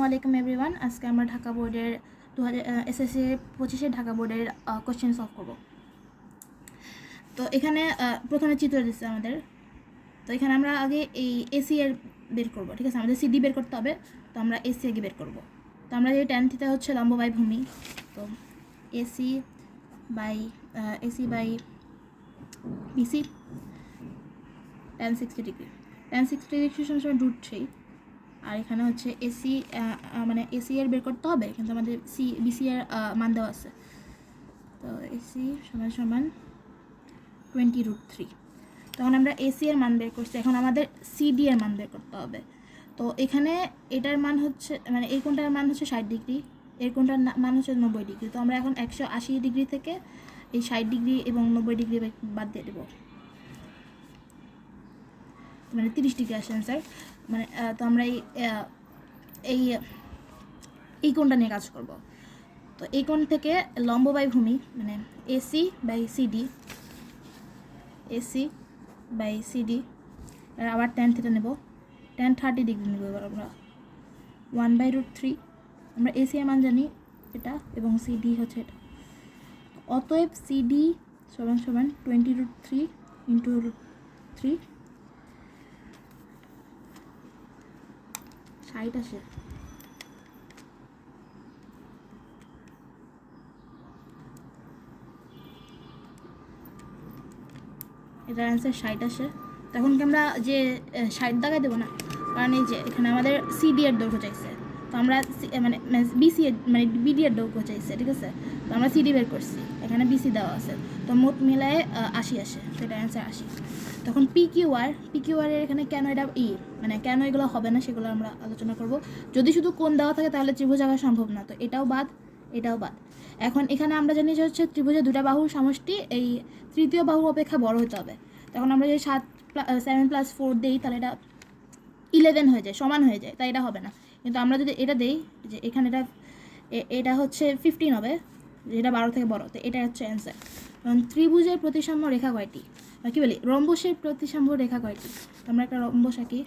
আলাইকুম এভরিওয়ান। আজকে আমরা ঢাকা বোর্ডের এসএসসি 25-এর ঢাকা বোর্ডের কোশ্চেন সলভ করব। তো এখানে প্রথমে চিত্র দিচ্ছে আমাদের। তো এখানে আমরা আগে এই এসি এর বের করব, ঠিক আছে? আমাদের সিডি বের করতে হবে, তো আমরা এসি আগে বের করব। তো আমরা যে tan থিটা হচ্ছে লম্ব বাই ভূমি, তো AC by BC tan 60 degree, tan 60 degree সমান √3। আর এখানে হচ্ছে এসি মানে এসি এর বের করতে হবে, কিন্তু আমাদের বিসি এর মান দেওয়া আছে। তো এসি সমান সমান 20√3। তখন আমরা এসি এর মান বের করছি, এখন আমাদের সিডি এর মান বের করতে হবে। তো এখানে এটার মান হচ্ছে মানে এই কোণটার মান হচ্ছে 60 ডিগ্রি, এর কোণটার মান হচ্ছে 90 ডিগ্রি। তো আমরা এখন 180 ডিগ্রি থেকে এই 60 ডিগ্রি এবং 90 ডিগ্রি বাদ দিয়ে দেবো, মানে 30 ডিগ্রি আসে অ্যান্সার। মানে তো আমরা এই এই কোণটা নিয়ে কাজ করব। তো এই কোণ থেকে লম্ব বাই ভূমি মানে এসি বাই সিডি আবার tan থিটা নেব, tan 30 ডিগ্রি নেব। এবার আমরা 1/√3, আমরা এসি এর মান জানি এটা এবং সিডি হচ্ছে এটা। অতএব সিডি সমান সমান 20√3 ইন্টু √3 60 আসে। এটার অ্যান্সার 60 আসে। তখন কি আমরা যে 60 দাগায় দেবো না, কারণ এই যে এখানে আমাদের সিডি এর দৈর্ঘ্য চাইছে, তো আমরা মানে বিসি এর মানে বিডি এর দৈর্ঘ্য চাইছে, ঠিক আছে? তো আমরা সিডি বের করছি, এখানে বিসি দেওয়া আছে, তো মোট মিলায়ে 80 আসে, তো এটা অ্যান্সার 80। তখন পিকিউআর এর এখানে কেন এটা মানে কেন এগুলো হবে না সেগুলো আমরা আলোচনা করব। যদি শুধু কোণ দেওয়া থাকে তাহলে ত্রিভুজ আঁকা সম্ভব না, তো এটাও বাদ। এখন এখানে আমরা জানি যে হচ্ছে ত্রিভুজের দুটা বাহুর সমষ্টি এই তৃতীয় বাহু অপেক্ষা বড় হতে হবে। তখন আমরা যদি 7 + 4 দেই তাহলে এটা 11 হয়ে যায়, সমান হয়ে যায়, তাই এটা হবে না। কিন্তু আমরা যদি এটা দেই যে এখানে এটা হচ্ছে 15 হবে, যেটা 12 থেকে বড়, তো এটা হচ্ছে অ্যান্সার। কারণ ত্রিভুজের প্রতিসাম্য রেখা কয়টি, কী বলি রম্বসের প্রতিসাম্য রেখা কয়টি? আমরা একটা রম্বস আঁকি,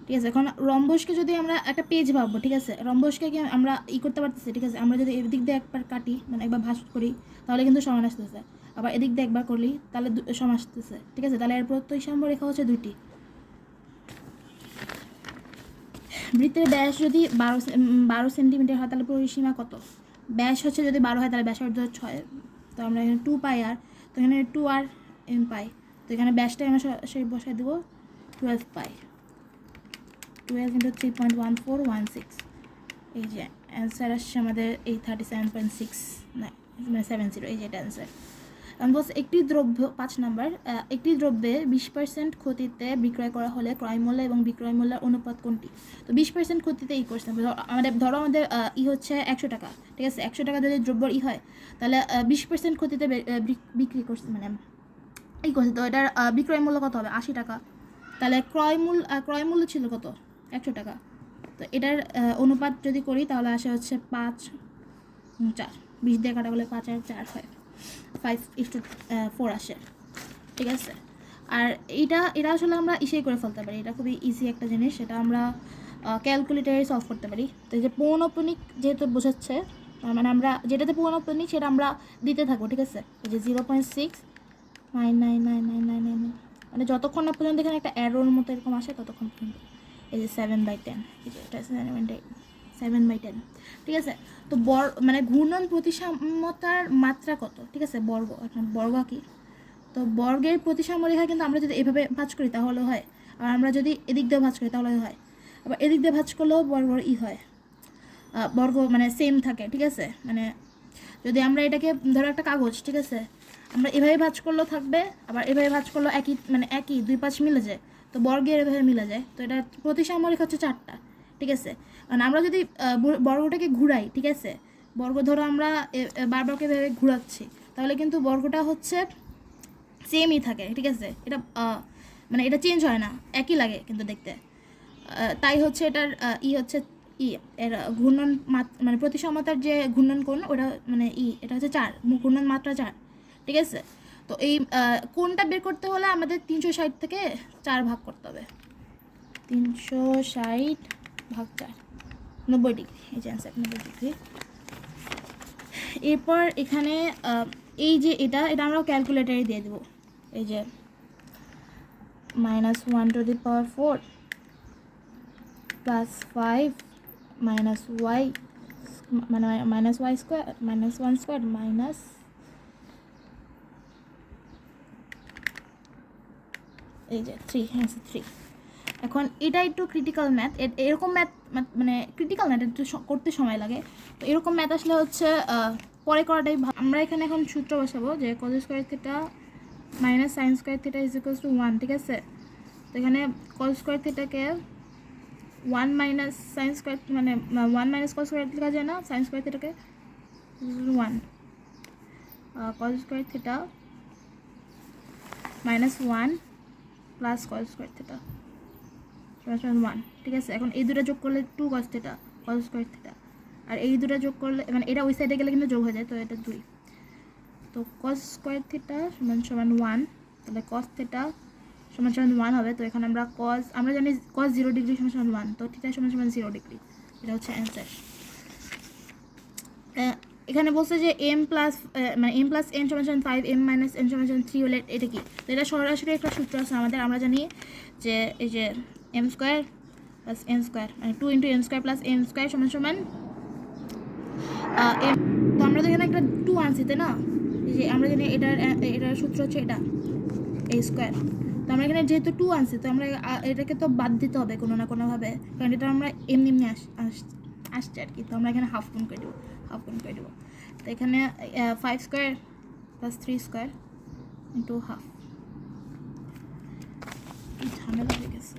ঠিক আছে? এখন রম্বসকে যদি আমরা একটা পেজ ভাববো, ঠিক আছে? রম্বসকে কি আমরা করতে পারতেছি, ঠিক আছে? আমরা যদি এদিক দিয়ে একবার কাটি মানে একবার ভাঁজ করি তাহলে কিন্তু সমান আসতেছে, আবার এদিক দিয়ে একবার করলি তাহলে সমান আসতেছে, ঠিক আছে? তাহলে এর প্রতিসাম্য রেখা হচ্ছে দুইটি। বৃত্তের ব্যাস যদি 12 সেন্টিমিটার হয় তাহলে পরিসীমা কত? ব্যাস হচ্ছে যদি 12 হয় তাহলে ব্যাসার্ধ 6, তো আমরা এখানে 2πr, তো এখানে 2r m পাই, তো এখানে ব্যাসটা আমরা সেই বসাই দেবো 12π, 12 × 3.1416। এই যে অ্যান্সার আসছে আমাদের এই 37.6 না 70, এই যে এটা অ্যান্সার। বলছে একটি দ্রব্য 5 নাম্বার, একটি দ্রব্যে 20% ক্ষতিতে বিক্রয় করা হলে ক্রয়মূল্য এবং বিক্রয় মূল্যের অনুপাত কোনটি? তো 20% ক্ষতিতে করছে ধরো আমাদের হচ্ছে 100 টাকা, ঠিক আছে? 100 টাকা যদি দ্রব্য হয় তাহলে 20% ক্ষতিতে বিক্রি করছে মানে করছে, তো এটার বিক্রয় মূল্য কত হবে? 80 টাকা। তাহলে ক্রয় মূল্য ছিল কত? 100 টাকা। তো এটার অনুপাত যদি করি তাহলে আসে হচ্ছে 5/4, 20 দিয়ে কাটা বলে 5 আর 4 হয় 5:4 আসে, ঠিক আছে? আর এটা আসলে আমরা ইসেই করে ফেলতে পারি, এটা খুবই ইজি একটা জিনিস, এটা আমরা ক্যালকুলেটারে সলভ করতে পারি। তো এই যে পৌনঃপুনিক যেহেতু বোঝাচ্ছে, মানে আমরা যেটাতে পৌনঃপুনিক সেটা আমরা দিতে থাকবো, ঠিক আছে? এই যে 0.6999999, মানে যতক্ষণ না পর্যন্ত এখানে একটা অ্যারোর মতো এরকম আসে ততক্ষণ পর্যন্ত। এই যে 7/10, এই যে এটা 7/10, ঠিক আছে? তো মানে ঘূর্ণন প্রতিসাম্যতার মাত্রা কত, ঠিক আছে? বর্গ কি, তো বর্গের প্রতিসাম্য রেখা কিন্তু আমরা যদি এভাবে ভাঁজ করি তাহলে হয়, আর আমরা যদি এদিক দিয়ে ভাঁজ করি তাহলে হয়, আবার এদিক দিয়ে ভাঁজ করলেও বর্গ হয়, বর্গ মানে সেম থাকে, ঠিক আছে? মানে যদি আমরা এটাকে ধরো একটা কাগজ, ঠিক আছে? আমরা এভাবে ভাঁজ করলেও থাকবে, আবার এভাবে ভাঁজ করলেও একই 2 5 মিলে যায়, তো বর্গের এভাবে মিলে যায়। তো এটা প্রতিসাম্য রেখা হচ্ছে 4টা, ঠিক আছে? কারণ আমরা যদি বর্গটাকে ঘুরাই, ঠিক আছে? বর্গ ধরো আমরা বারবারকে এভাবে ঘুরাচ্ছি, তাহলে কিন্তু বর্গটা হচ্ছে সেমই থাকে, ঠিক আছে? এটা মানে এটা চেঞ্জ হয় না, একই লাগে কিন্তু দেখতে। তাই হচ্ছে এটার হচ্ছে এর ঘূর্ণন মানে প্রতিসমতার যে ঘূর্ণন কোণ ওটা মানে এটা হচ্ছে 4, ঘূর্ণন মাত্রা 4, ঠিক আছে? তো এই কোণটা বের করতে হলে আমাদের 360 থেকে 4 ভাগ করতে হবে, 360/4 90 ডিগ্রি, এই যে অ্যান্সার 90 ডিগ্রি। এরপর এখানে এই যে এটা আমরা ক্যালকুলেটারে দিয়ে দেবো। এই যে -1^4 + 5 - y মানে -y স্কোয়ার -1 স্কোয়ার মাইনাস এই যে 3, হ্যাঁ 3। এখন এটা একটু ক্রিটিক্যাল ম্যাথ, এরকম ম্যাথ মানে ক্রিটিক্যাল ম্যাথ একটু করতে সময় লাগে। তো এরকম ম্যাথ আসলে হচ্ছে পরে করাটাই ভালো। আমরা এখানে এখন সূত্র বসাবো যে cos square theta minus sine square theta is equals to 1, ঠিক আছে। তো এখানে cos স্কোয়ার থিটাকে 1 মাইনাস সাইন স্কোয়ার মানে 1 মাইনাস cos স্কোয়ার লেখা যায় না, সাইন স্কোয়ার থিটাকে 1 cos square theta minus 1 plus cos square theta 1, ঠিক আছে। এখন এই দুটো যোগ করলে 2 cos theta cos square theta, আর এই দুটো যোগ করলে মানে এটা ওই সাইডে গেলে কিন্তু যোগ হয়ে যায়, তো এটা 2। তো cos স্কোয়ার থিটা সমান 1, তাহলে cos থিটা সমান 1 হবে। তো এখানে আমরা আমরা জানি cos 0 ডিগ্রি সমান 1, তো থিটা সমান 0 ডিগ্রি, এটা হচ্ছে অ্যান্সার। এখানে বলছে যে m প্লাস n সমান 5, m মাইনাস n সমান 3 হলে এটা কি? তো এটা সরাসরি একটা সূত্র আছে আমাদের, আমরা জানি যে এই যে m square plus n square মানে 2 × n square plus n square সমান m। তো আমরা তো এখানে একটা 2 আনছি তাই না, এই যে আমরা জানি এটার সূত্র হচ্ছে এটা a স্কোয়ার। তো আমরা এখানে যেহেতু 2 আনছি, তো আমরা এটাকে তো বাদ দিতে হবে কোনো না কোনোভাবে, কারণ এটা আমরা এমনি আসছে আর কি। তো আমরা এখানে হাফ গুণ করে দেবো। তো এখানে 5 square plus 3 square into half, ঝামেলা হয়ে গেছে।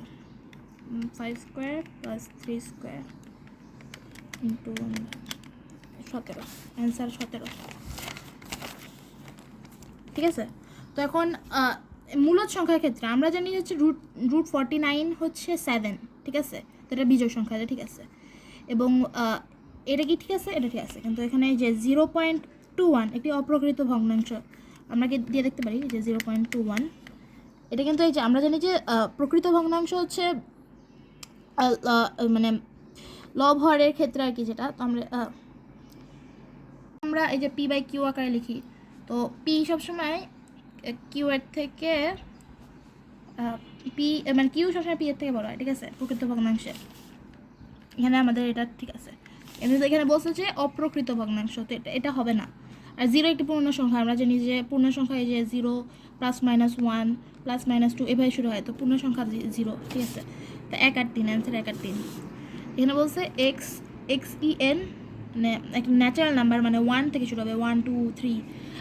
5 square plus 3 square into 17, answer 17, ঠিক আছে। তো এখন মূলদ সংখ্যার ক্ষেত্রে আমরা জানি হচ্ছে রুট 49 হচ্ছে 7, ঠিক আছে। তো এটা বিজোড় সংখ্যা, ঠিক আছে। এবং এটা কি ঠিক আছে, এটা ঠিক আছে, কিন্তু এখানে যে 0.21 একটি অপ্রকৃত ভগ্নাংশ, আমরা কি দিয়ে দেখতে পারি যে 0.21 এটা কিন্তু এই যে আমরা জানি যে প্রকৃত ভগ্নাংশ হচ্ছে মানে লব হরের ক্ষেত্রে আর কি, যেটা। তো আমরা এই যে p/q আকারে লিখি, তো p সবসময় q এর থেকে মানে q সবসময় p এর থেকে বড় হয়, ঠিক আছে, প্রকৃত ভগ্নাংশে। এখানে আমাদের এটা ঠিক আছে, কিন্তু এখানে বলছে যে অপ্রকৃত ভগ্নাংশ, তো এটা হবে না। আর 0 একটি পূর্ণ সংখ্যা, আমরা জানি যে পূর্ণ সংখ্যায় যে 0 +-1 +-2 এভাবে শুরু হয়, তো পূর্ণ সংখ্যা 0, ঠিক আছে। তো 1 আর 3, অ্যান্সার 1 আর 3। এখানে বলছে xen মানে একটা ন্যাচারাল নাম্বার, মানে 1 থেকে শুরু হবে, 1 2 3।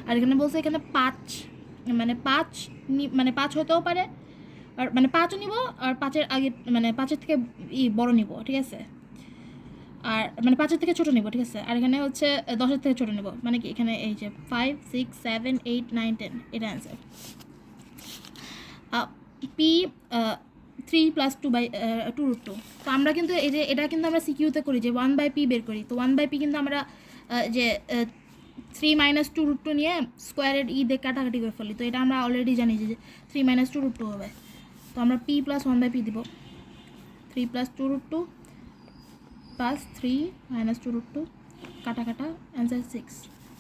আর এখানে বলছে এখানে 5 মানে 5 হতেও পারে, আর মানে 5ও নিব, আর 5-এর আগে মানে 5-এর থেকে বড় নিব, ঠিক আছে। আর মানে 5-এর থেকে ছোটো নেব, ঠিক আছে। আর এখানে হচ্ছে 10-এর থেকে ছোটো নেব, মানে কি এখানে এই যে 5 6 7 8 9 10, এটা অ্যান্সার। p 3 + 2/2√2। তো আমরা কিন্তু এই যে এটা কিন্তু আমরা সিকিউতে করি যে 1/p বের করি, তো 1/p কিন্তু আমরা যে 3 - 2√2 নিয়ে স্কোয়ারের দিয়ে কাটাকাটি করে ফেলি, তো এটা আমরা অলরেডি জানি যে 3 - 2√2 হবে। তো আমরা p + 1/p দিব, 3 + 2√2 প্লাস 3 - 2√2 কাটা অ্যান্সার 6,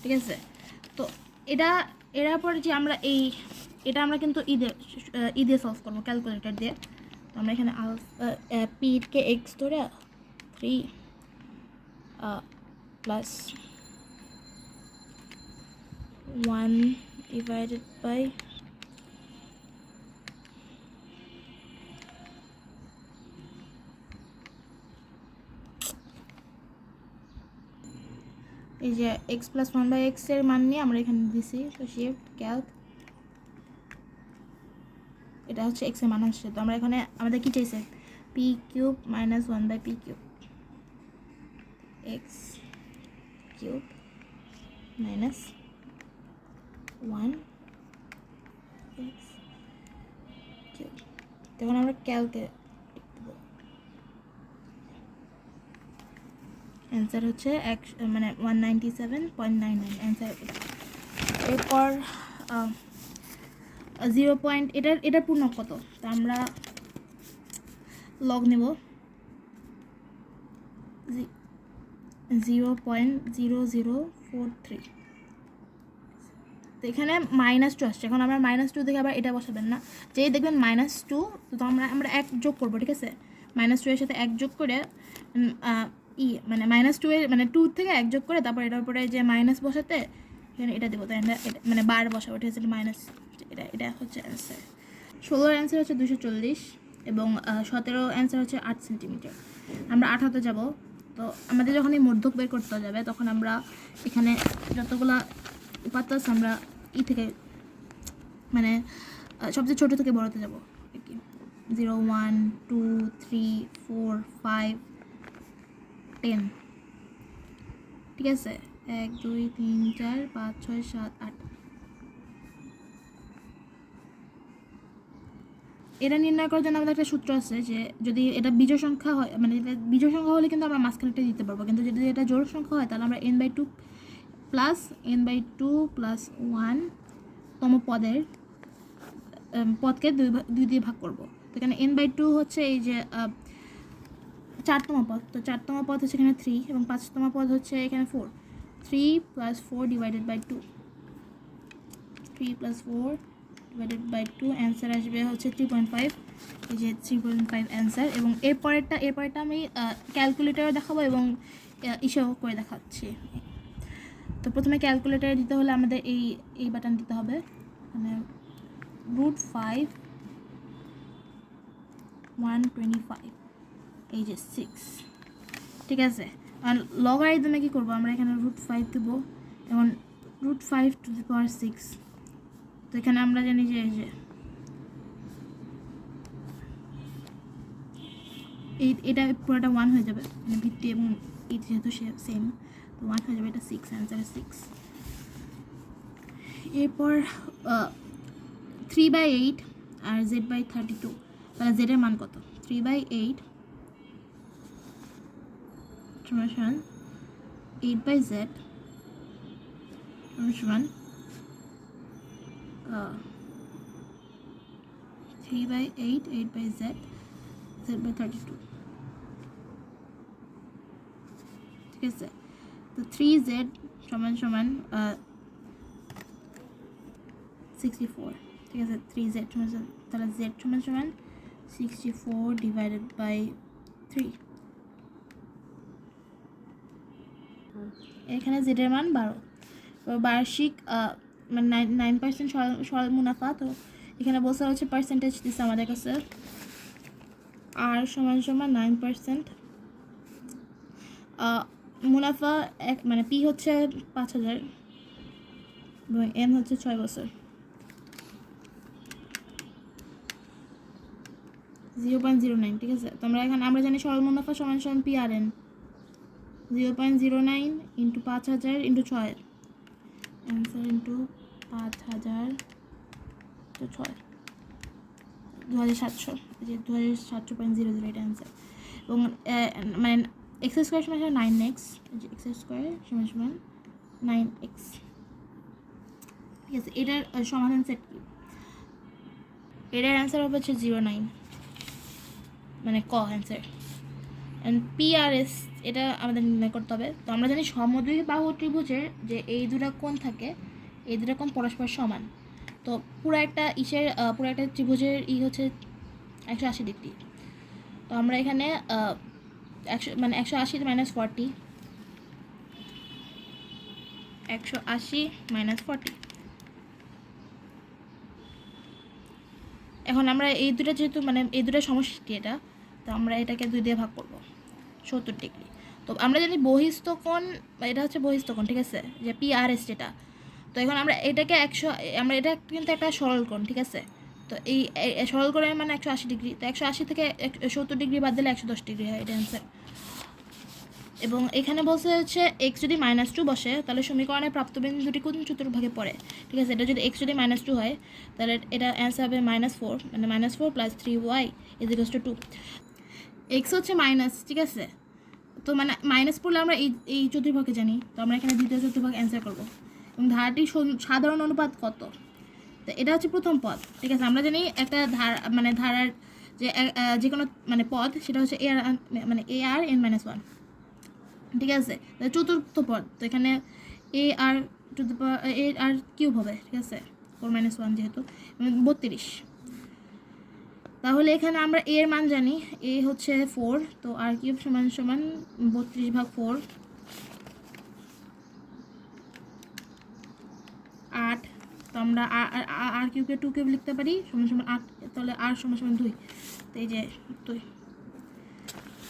ঠিক আছে। তো এটার পর যে আমরা এটা আমরা কিন্তু দিয়ে সলভ করবো ক্যালকুলেটর দিয়ে। তো আমরা এখানে পিকে x ধরে 3 প্লাস 1 ডিভাইডেড বাই এই যে x + 1/x এর মান নিয়ে আমরা এখানে দিছি, তো শিফট ক্যালক, এটা হচ্ছে x এর মান আসছে। তো আমরা এখানে আমাদের কি চাইছে, p³ - 1/p³ x³ - 1 x³। তখন আমরা ক্যালকে অ্যান্সার হচ্ছে মানে 197.99, অ্যান্সার। এরপর 0 পয়েন্ট এটার পূর্ণ কত, তো আমরা লগ নেব 0.0043। তো এখানে -2 আসছে। এখন আমরা -2 থেকে আবার এটা বসাবেন না, যেই দেখবেন -2 তো আমরা 1 যোগ করবো, ঠিক আছে? -2 এর সাথে 1 যোগ করে মানে -2 এর মানে 2 থেকে 1 যোগ করে তারপর এটার উপরে যে মাইনাস বসাতে এখানে এটা দেবো, তাই আমরা মানে বার বসাবো, ঠিক আছে? মাইনাস এটা হচ্ছে অ্যান্সার। 16 অ্যান্সার হচ্ছে 240 এবং 17 অ্যান্সার হচ্ছে 8 সেন্টিমিটার। আমরা 8 যাব। তো আমাদের যখন এই মধ্যক বের করতে যাবে তখন আমরা এখানে যতগুলা উপাত্ত আছে আমরা থেকে মানে সবচেয়ে ছোটো থেকে বড়তে যাব আর কি। 0 1 2 3 4 5 10, ঠিক আছে? 1 2 3 4 5 6 7 8। এটা নির্ণয় করার জন্য আমাদের একটা সূত্র আছে যে যদি এটা বিজোড় সংখ্যা হয়, মানে এটা বিজোড় সংখ্যা হলে কিন্তু আমরা মাঝখানেটা দিতে পারবো, কিন্তু যদি এটা জোড় সংখ্যা হয় তাহলে আমরা n/2 প্লাস n/2 প্লাস 1 তম পদকে 2 দিয়ে ভাগ করব। তো এখানে n/2 হচ্ছে এই যে 4তম পদ, তো 4তম পদ হচ্ছে এখানে 3 এবং 5তম পদ হচ্ছে এখানে 4। 3 + 4 divided by 2, 3 + 4 divided by 2 answer আসবে হচ্ছে 3.5। এই যে 3.5 অ্যান্সার। এবং এরপরেরটা আমি ক্যালকুলেটারে দেখাবো এবং ইসেও করে দেখাচ্ছি। তো প্রথমে ক্যালকুলেটারে দিতে হলে আমাদের এই বাটন দিতে হবে, মানে √5 125 এই যে 6, ঠিক আছে? আর লগারিদমে কী করবো, আমরা এখানে √5 দেবো এবং √5⁶। তো এখানে আমরা জানি যে এটা পুরোটা 1 হয়ে যাবে, মানে ভিত্তি এবং এই যেহেতু সেম, তো 1 হয়ে যাবে, এটা 6, অ্যান্সার 6। এরপর 3/8 আর z/32, তাহলে z এর মান কত? 3/8 সমান 8/z সমান 3/8 8/z z/32, ঠিক আছে? তো 3z সমান 64, ঠিক আছে? 3z সমান, তাহলে z সমান 64 ডিভাইডেড বাই 3। এখানে z এর মান 12। বার্ষিক মানে 9% সরল মুনাফা। তো এখানে বলতে হচ্ছে পার্সেন্টেজ দিচ্ছে আমাদের কাছে, আর সমান 9%। মুনাফা মানে পি হচ্ছে 5000 এবং এন হচ্ছে 6 বছর। 0.09, ঠিক আছে? তো আমরা জানি সরল মুনাফা সমান PRN। 0.09 into 5000 into 6, answer into 5000 তো 6 2700, যে 2700.00 এটা অ্যান্সার। এবং মানে x² সমান 9x, x² সমান 9x, ঠিক আছে? এটার সমাধান সেট কি? এটার অ্যান্সার হবে হচ্ছে 09, মানে ক অ্যান্সার। অ্যান্ড PRS এটা আমাদের নির্ণয় করতে হবে। তো আমরা জানি সমদ্বিবাহু ত্রিভুজের যে এই দুটো কোণ থাকে, এই দুটো কোণ পরস্পর সমান। তো পুরো একটা ত্রিভুজের হচ্ছে 180 ডিগ্রি। তো আমরা এখানে 180 - 40, 180 - 40। এখন আমরা এই দুটো যেহেতু মানে এই দুটো সমষ্টি এটা, তো আমরা এটাকে 2 দিয়ে ভাগ করব, 70 ডিগ্রি। তো আমরা জানি বহিস্থ কোণ, এটা হচ্ছে বহিস্থ কোণ, ঠিক আছে? যে PRS যেটা। তো এখন আমরা এটাকে আমরা এটা কিন্তু একটা সরল কোণ, ঠিক আছে? তো এই সরল কোণের মানে 180 ডিগ্রি। তো 180 থেকে 70 ডিগ্রি বাদ দিলে 110 ডিগ্রি হয়, এটা অ্যান্সার। এবং এখানে বলছে হচ্ছে x যদি -2 বসে তাহলে সমীকরণে প্রাপ্ত বিন্দুটি কোন চতুর্ভাগে পড়ে, ঠিক আছে? এটা যদি x যদি -2 হয় তাহলে এটা অ্যান্সার হবে -4, মানে -4 + 3y = 2। x হচ্ছে মাইনাস, ঠিক আছে? তো মানে মাইনাস পড়লে আমরা এই চতুর্ভাগে জানি, তো আমরা এখানে দ্বিতীয় চতুর্ভাগ অ্যান্সার করব। এবং ধারাটির সাধারণ অনুপাত কত? তো এটা হচ্ছে প্রথম পদ, ঠিক আছে? আমরা জানি একটা ধারার যে যে কোনো মানে পদ সেটা হচ্ছে এ আর মানে এ আর n - 1, ঠিক আছে। চতুর্থ পদ, তো এখানে a r to the power a r cube হবে, ঠিক আছে, 4 - 1 যেহেতু 32। তাহলে এখানে আমরা এ এর মান জানি, এ হচ্ছে 4, তো আর কিউব সমান সমান 32/4, 8। তো আমরা আর কিউবকে 2 কিউব লিখতে পারি সমান সমান 8, তাহলে আর সমান সমান 2, তো এই যে 2।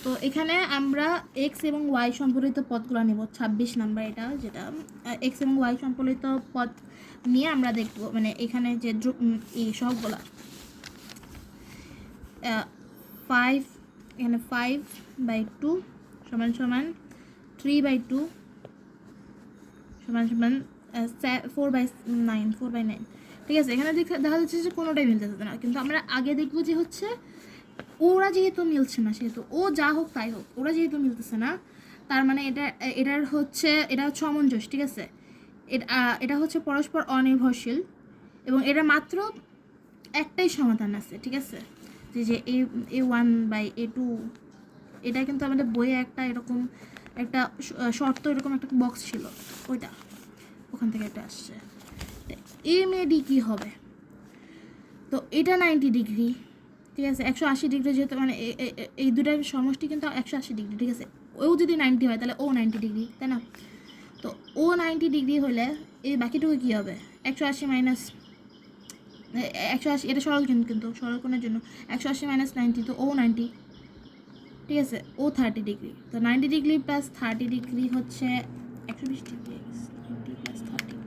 তো এখানে আমরা এক্স এবং ওয়াই সম্পর্কিত পদগুলো নেব, 26 নাম্বার এটা, যেটা এক্স এবং ওয়াই সম্পর্কিত পদ নিয়ে আমরা দেখব, মানে এখানে যে এই সবগুলা 5, এখানে 5/2 সমান সমান 3/2 সমান সমান 4/9, 4/9, ঠিক আছে। এখানে দেখা যাচ্ছে যে কোনোটাই মিলতেছে না, কিন্তু আমরা আগে দেখব যে হচ্ছে ওরা যেহেতু মিলছে না, সেহেতু ও যা হোক তাই হোক, ওরা যেহেতু মিলতেছে না, তার মানে এটা হচ্ছে অমঞ্জস, ঠিক আছে। এটা হচ্ছে পরস্পর অনির্ভরশীল এবং এটা মাত্র একটাই সমাধান আছে, ঠিক আছে, যে A1/A2, এটা কিন্তু আমাদের বইয়ে একটা এরকম একটা শর্ত, এরকম একটা বক্স ছিল, ওখান থেকে এটা আসছে। MAD কি হবে? তো এটা 90 ডিগ্রি, ঠিক আছে, 180 ডিগ্রি যেহেতু, মানে এই দুটার সমষ্টি কিন্তু 180 ডিগ্রি, ঠিক আছে। ও যদি 90 হয় তাহলে ও 90 ডিগ্রি, তাই না? তো ও 90 ডিগ্রি হলে এই বাকিটুকু কী হবে? 180 মাইনাস 180, এটা সরল কিন্তু সরলকোণের জন্য 180 - 90, তো ও 90, ঠিক আছে। ও 30 ডিগ্রি, তো 90 ডিগ্রি প্লাস 30 ডিগ্রি হচ্ছে 120 ডিগ্রি, 90 প্লাস 30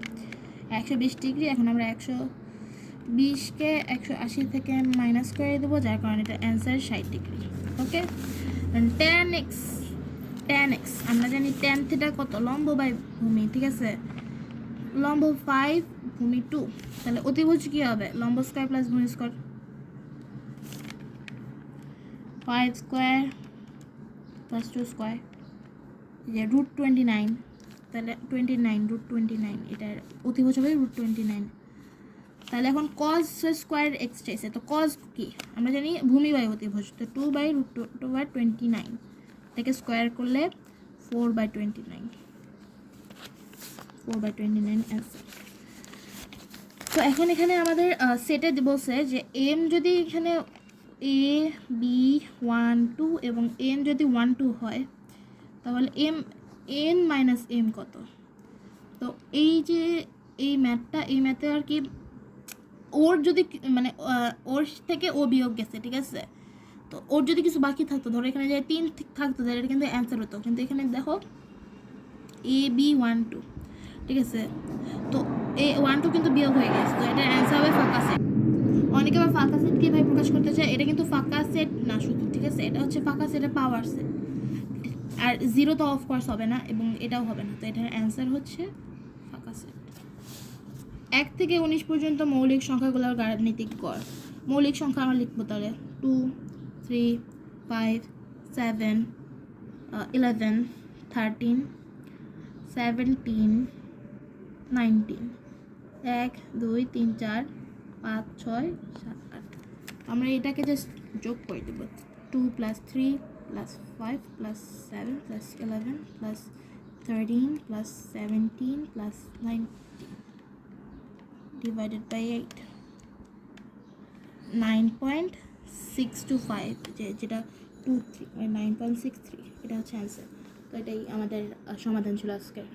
120 ডিগ্রি। এখন আমরা 120কে 180 থেকে মাইনাস করে দেবো, যার কারণে এটা অ্যান্সার 60 ডিগ্রি। ওকে, tan x আমরা জানি tan থিটা কত, লম্ব বাই ভূমি, ঠিক আছে। লম্ব 5, ভূমি 2, তাহলে অতিভুজ কী হবে? লম্ব স্কোয়ার প্লাস ভূমি স্কোয়ার, 5 স্কোয়ার প্লাস 2 স্কোয়ার, যে √29, তাহলে 29, √29, এটার অতিভুজ হবে √29। তাহলে এখন cos স্কোয়ার এক্স চাইছে, তো cos কি আমরা জানি ভূমি বাই অতিভুজ, তো 2/√29, এটাকে স্কোয়ার করলে 4/29, 4/29 অ্যান্সার। তো এখন এখানে আমাদের সেটে বলছে যে এম যদি এখানে AB 1 2 এবং n যদি 1 2 হয়, তাহলে n - m কত? তো এই যে এই ম্যাথে আর কি, ওর যদি মানে ওর থেকে ও বিয়োগ গেছে, ঠিক আছে। তো ওর যদি কিছু বাকি থাকতো, ধরো এখানে যে 3 থাকতো, তাহলে এটা কিন্তু অ্যান্সার হতো, কিন্তু এখানে দেখো AB 1 2, ঠিক আছে। তো A1 2 কিন্তু বিয়োগ হয়ে গেছে, তো এটার অ্যান্সার হবে ফাঁকা সেট। অনেকে আবার ফাঁকা সেট কীভাবে প্রকাশ করতে চায়, এটা কিন্তু ফাঁকা সেট না শুধু, ঠিক আছে, এটা হচ্ছে ফাঁকা সেটের পাওয়ার সেট, আর 0 তো অফকোর্স হবে না এবং এটাও হবে না, তো এটার অ্যান্সার হচ্ছে ফাঁকা সেট। 1 থেকে 19 পর্যন্ত মৌলিক সংখ্যাগুলোর গাণিতিক গড়। মৌলিক সংখ্যা আমরা লিখবো তাহলে 2 3 5 7 11 13 17 19, 1 2 3 4 5 6 7 8। আমরা এটাকে জাস্ট যোগ করে দেব, 2 + 3 + 5 + 7 + 11 + 13 + 17 + 19 divided by 8, 9.625, যেটা 23 9.63, এটা হচ্ছে অ্যান্সার। তো এটাই আমাদের সমাধান ছিল আজকের।